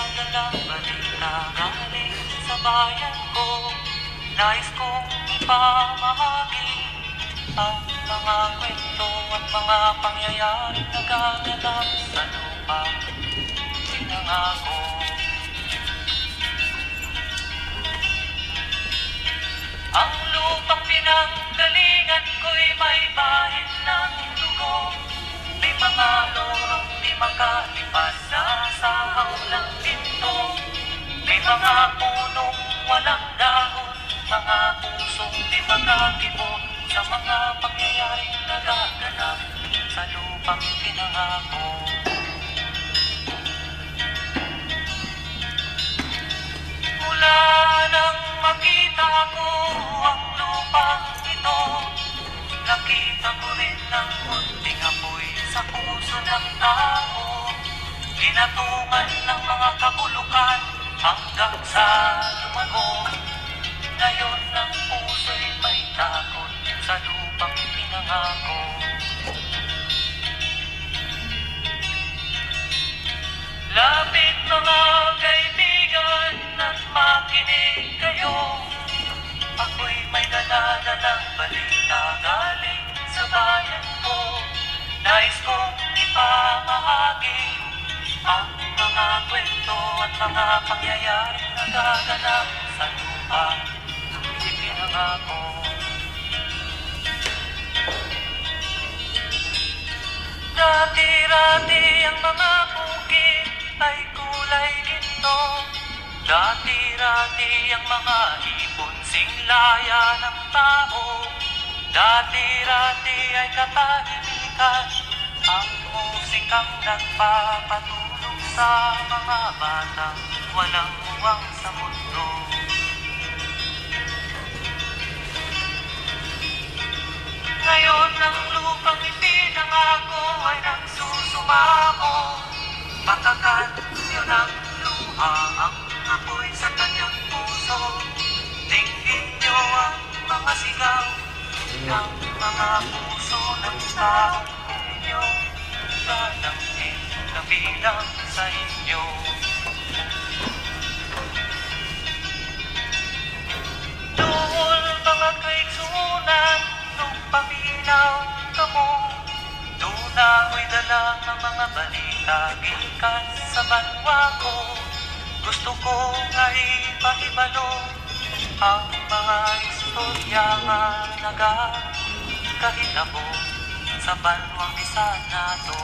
Nagdadalang balita galing sa bayan ko. Nais kong ipamahagi ang mga kwento at mga pangyayaring nagaganap sa lupang pinangako. Ang lupang pinanggalingan ko'y may bahid ng dugo. May mga lorong di makalipas sa hawlang pinto. May mga punong walang dahon, mga pusong di makakibo sa mga pangyayaring nagaganap sa lupang pinangako. Mula nang makita ko ang lupang ito, nakita ko rin ang munting apoy sa puso ng tao. Ginatungan ng mga kabulukan hanggang sa lumago. Ngayon ang puso'y may takot sa lupang pinangako. Lapit mga kaibigan at makinig kayo. Ako'y may daladalang balita galing sa bayan ko. Nais kong ipamahagi ang mga kwento at mga pangyayaring nagaganap sa lupang ipinangako. Dati-rati ang mga bukid ay kulay ginto. Dati-rati ang mga ibon singlaya ng tao. Dati-rati ay katahimikan ang musikang nagpapatulog sa mga batang walang uwang sa mundo. Ngayon ang lupang ipinangako ay nagsusumamo. Patakan yun ang luha ang apoy sa kanyang puso. Tingin niyo ang mga sigaw ng mga puso ng taong inyong dadamhin na bilang sa inyo. Doon mga kaigsunan nung paminaw ka mo. Doon ako'y dala ng mga balita gikan sa banwa ko. Gusto ko nga ipahibalo ang mga istorya nga nagkahitabo sa banwang isa na to.